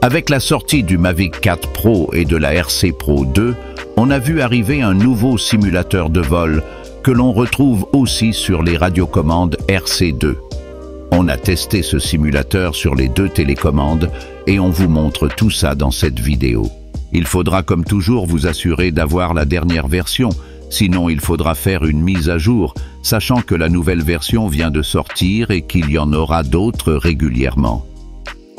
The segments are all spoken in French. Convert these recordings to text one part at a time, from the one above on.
Avec la sortie du Mavic 4 Pro et de la RC Pro 2, on a vu arriver un nouveau simulateur de vol que l'on retrouve aussi sur les radiocommandes RC2. On a testé ce simulateur sur les deux télécommandes et on vous montre tout ça dans cette vidéo. Il faudra comme toujours vous assurer d'avoir la dernière version, sinon il faudra faire une mise à jour, sachant que la nouvelle version vient de sortir et qu'il y en aura d'autres régulièrement.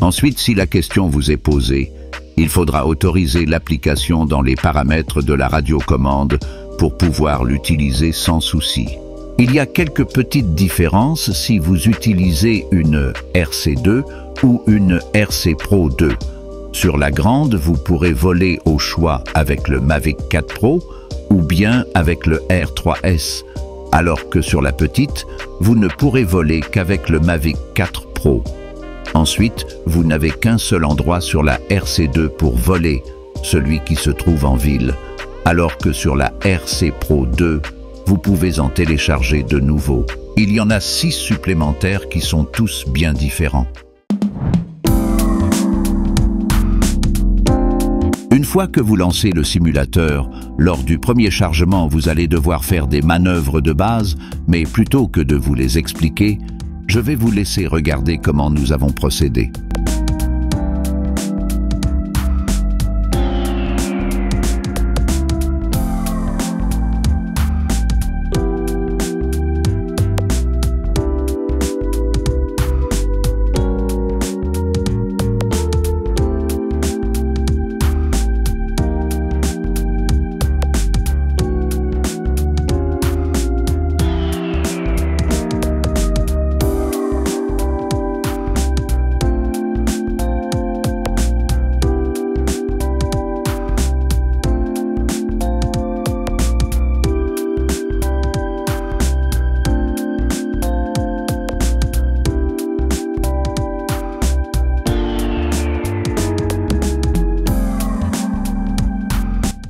Ensuite, si la question vous est posée, il faudra autoriser l'application dans les paramètres de la radiocommande pour pouvoir l'utiliser sans souci. Il y a quelques petites différences si vous utilisez une RC2 ou une RC Pro 2. Sur la grande, vous pourrez voler au choix avec le Mavic 4 Pro ou bien avec le R3S, alors que sur la petite, vous ne pourrez voler qu'avec le Mavic 4 Pro. Ensuite, vous n'avez qu'un seul endroit sur la RC2 pour voler, celui qui se trouve en ville, alors que sur la RC Pro 2, vous pouvez en télécharger de nouveaux. Il y en a 6 supplémentaires qui sont tous bien différents. Une fois que vous lancez le simulateur, lors du premier chargement, vous allez devoir faire des manœuvres de base, mais plutôt que de vous les expliquer, je vais vous laisser regarder comment nous avons procédé.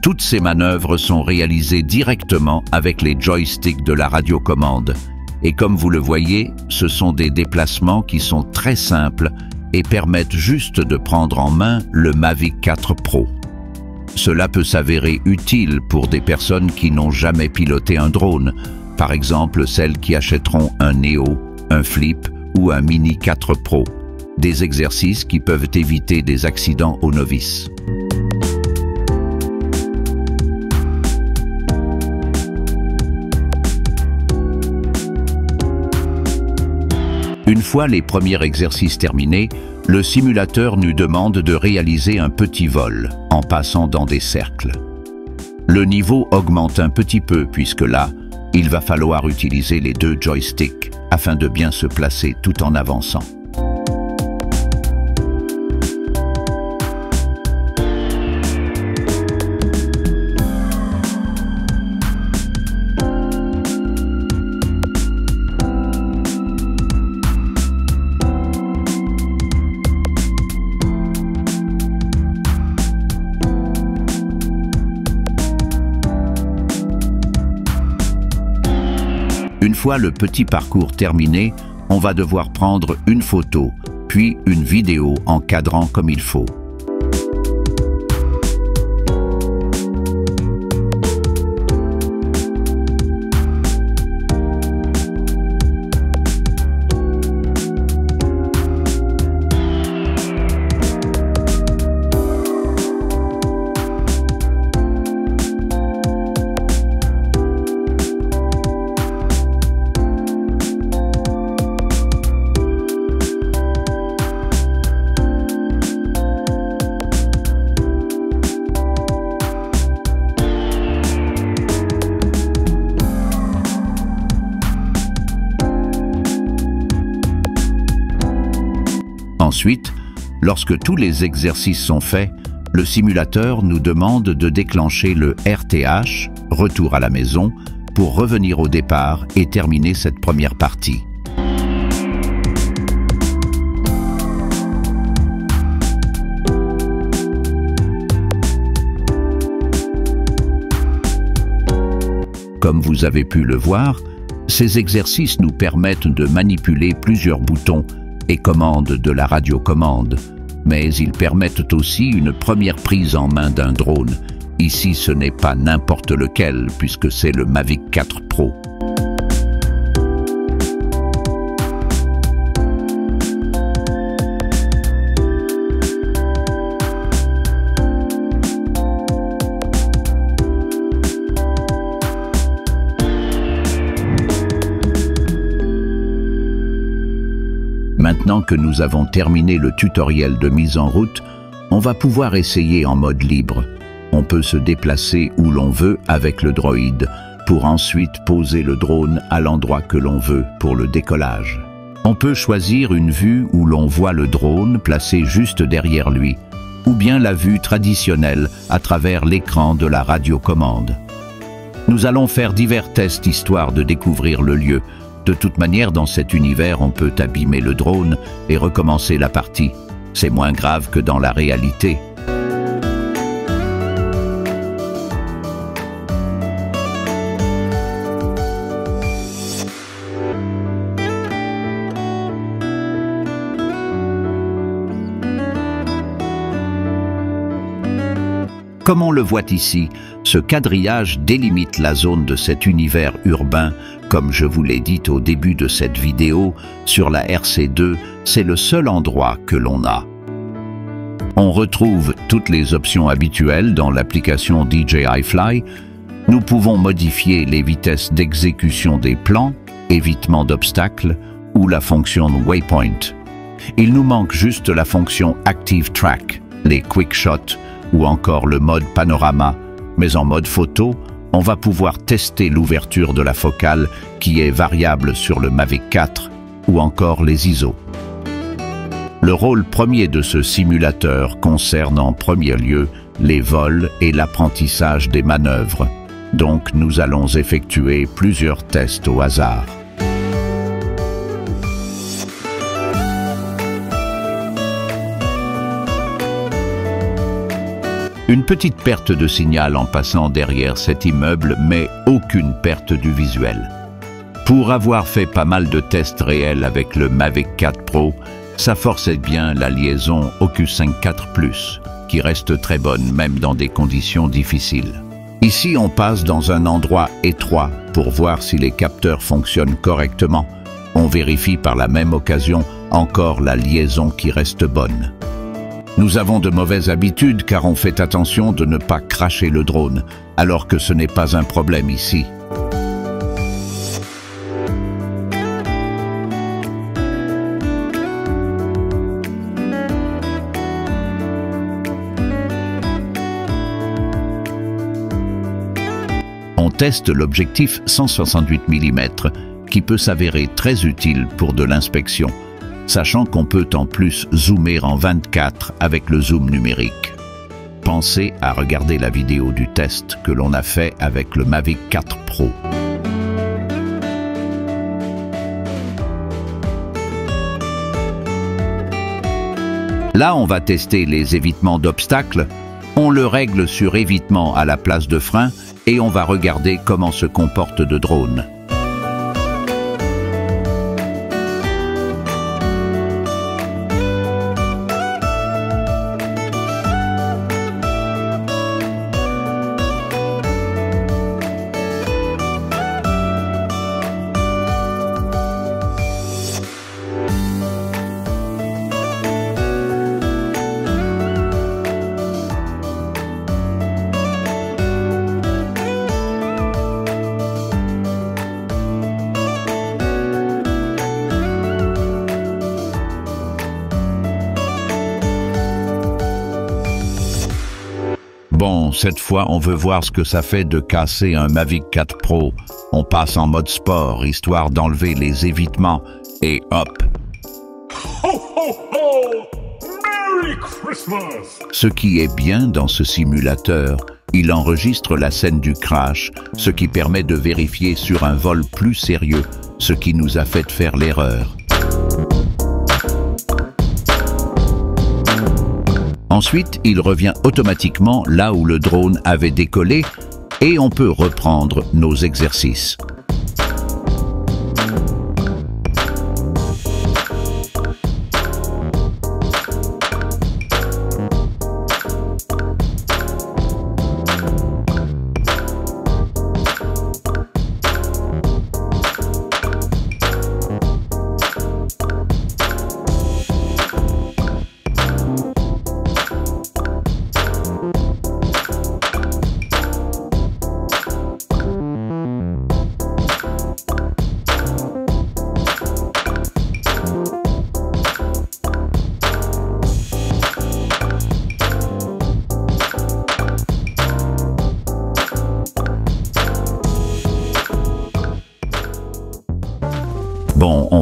Toutes ces manœuvres sont réalisées directement avec les joysticks de la radiocommande. Et comme vous le voyez, ce sont des déplacements qui sont très simples et permettent juste de prendre en main le Mavic 4 Pro. Cela peut s'avérer utile pour des personnes qui n'ont jamais piloté un drone, par exemple celles qui achèteront un Neo, un Flip ou un Mini 4 Pro. Des exercices qui peuvent éviter des accidents aux novices. Une fois les premiers exercices terminés, le simulateur nous demande de réaliser un petit vol, en passant dans des cercles. Le niveau augmente un petit peu puisque là, il va falloir utiliser les deux joysticks afin de bien se placer tout en avançant. Une fois le petit parcours terminé, on va devoir prendre une photo, puis une vidéo en cadrant comme il faut. Ensuite, lorsque tous les exercices sont faits, le simulateur nous demande de déclencher le RTH, retour à la maison, pour revenir au départ et terminer cette première partie. Comme vous avez pu le voir, ces exercices nous permettent de manipuler plusieurs boutons et commandes de la radiocommande, mais ils permettent aussi une première prise en main d'un drone. Ici, ce n'est pas n'importe lequel, puisque c'est le Mavic 4 Pro. Maintenant que nous avons terminé le tutoriel de mise en route, on va pouvoir essayer en mode libre. On peut se déplacer où l'on veut avec le droïde, pour ensuite poser le drone à l'endroit que l'on veut pour le décollage. On peut choisir une vue où l'on voit le drone placé juste derrière lui, ou bien la vue traditionnelle à travers l'écran de la radiocommande. Nous allons faire divers tests histoire de découvrir le lieu. De toute manière, dans cet univers, on peut abîmer le drone et recommencer la partie. C'est moins grave que dans la réalité. Comme on le voit ici, ce quadrillage délimite la zone de cet univers urbain. Comme je vous l'ai dit au début de cette vidéo, sur la RC2, c'est le seul endroit que l'on a. On retrouve toutes les options habituelles dans l'application DJI Fly. Nous pouvons modifier les vitesses d'exécution des plans, évitement d'obstacles ou la fonction Waypoint. Il nous manque juste la fonction Active Track, les Quick Shots, ou encore le mode panorama, mais en mode photo, on va pouvoir tester l'ouverture de la focale qui est variable sur le Mavic 4 ou encore les ISO. Le rôle premier de ce simulateur concerne en premier lieu les vols et l'apprentissage des manœuvres, donc nous allons effectuer plusieurs tests au hasard. Une petite perte de signal en passant derrière cet immeuble, mais aucune perte du visuel. Pour avoir fait pas mal de tests réels avec le Mavic 4 Pro, ça forçait bien la liaison Oculus 5 4 Plus, qui reste très bonne même dans des conditions difficiles. Ici, on passe dans un endroit étroit pour voir si les capteurs fonctionnent correctement. On vérifie par la même occasion encore la liaison qui reste bonne. Nous avons de mauvaises habitudes car on fait attention de ne pas crasher le drone, alors que ce n'est pas un problème ici. On teste l'objectif 168 mm qui peut s'avérer très utile pour de l'inspection, sachant qu'on peut en plus zoomer en 24 avec le zoom numérique. Pensez à regarder la vidéo du test que l'on a fait avec le Mavic 4 Pro. Là, on va tester les évitements d'obstacles. On le règle sur évitement à la place de frein et on va regarder comment se comporte le drone. Bon, cette fois, on veut voir ce que ça fait de casser un Mavic 4 Pro. On passe en mode sport, histoire d'enlever les évitements, et hop. Ho, ho, ho! Merry Christmas! Ce qui est bien dans ce simulateur, il enregistre la scène du crash, ce qui permet de vérifier sur un vol plus sérieux, ce qui nous a fait faire l'erreur. Ensuite, il revient automatiquement là où le drone avait décollé et on peut reprendre nos exercices.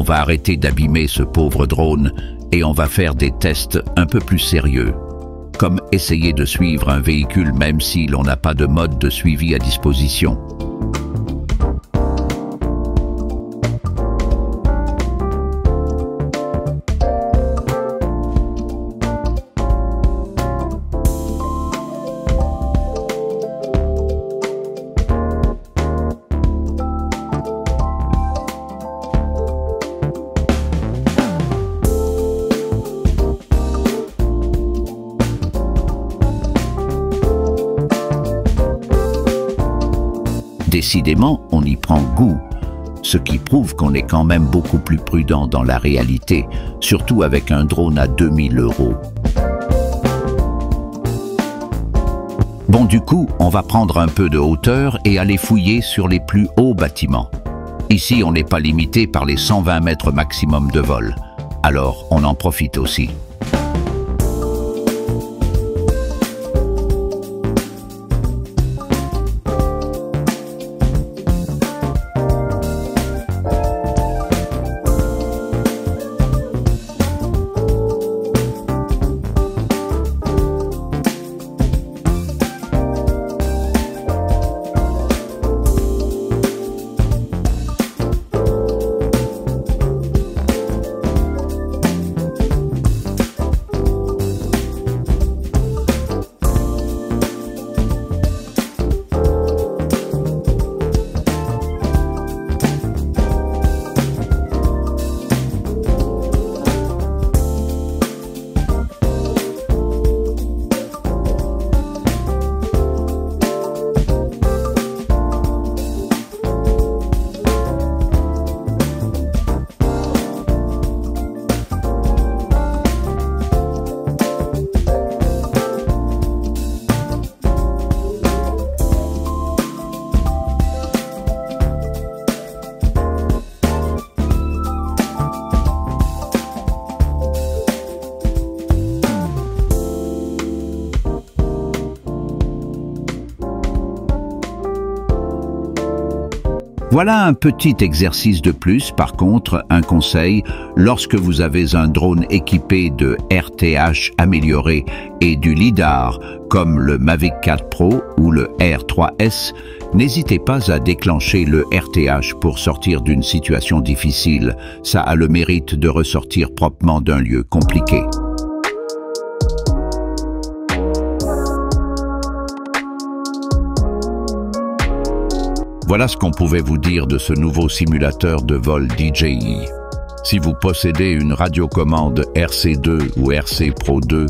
va arrêter d'abîmer ce pauvre drone et on va faire des tests un peu plus sérieux, comme essayer de suivre un véhicule même si l'on n'a pas de mode de suivi à disposition. Décidément, on y prend goût, ce qui prouve qu'on est quand même beaucoup plus prudent dans la réalité, surtout avec un drone à 2000 €. Bon, du coup, on va prendre un peu de hauteur et aller fouiller sur les plus hauts bâtiments. Ici, on n'est pas limité par les 120 mètres maximum de vol, alors on en profite aussi. Voilà un petit exercice de plus. Par contre, un conseil, lorsque vous avez un drone équipé de RTH amélioré et du LiDAR, comme le Mavic 4 Pro ou le R3S, n'hésitez pas à déclencher le RTH pour sortir d'une situation difficile. Ça a le mérite de ressortir proprement d'un lieu compliqué. Voilà ce qu'on pouvait vous dire de ce nouveau simulateur de vol DJI. Si vous possédez une radiocommande RC2 ou RC Pro 2,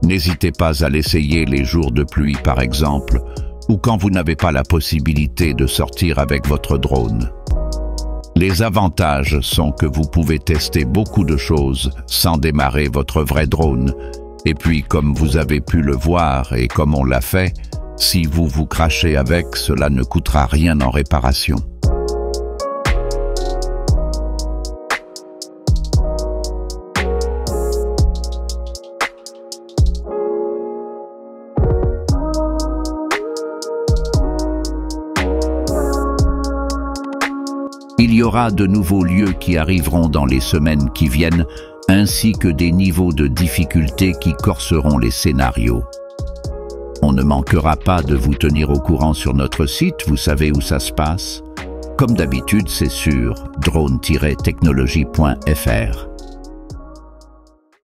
n'hésitez pas à l'essayer les jours de pluie par exemple, ou quand vous n'avez pas la possibilité de sortir avec votre drone. Les avantages sont que vous pouvez tester beaucoup de choses sans démarrer votre vrai drone. Et puis, comme vous avez pu le voir et comme on l'a fait, si vous vous crachez avec, cela ne coûtera rien en réparation. Il y aura de nouveaux lieux qui arriveront dans les semaines qui viennent, ainsi que des niveaux de difficulté qui corseront les scénarios. On ne manquera pas de vous tenir au courant sur notre site, vous savez où ça se passe. Comme d'habitude, c'est sur drone-technologie.fr.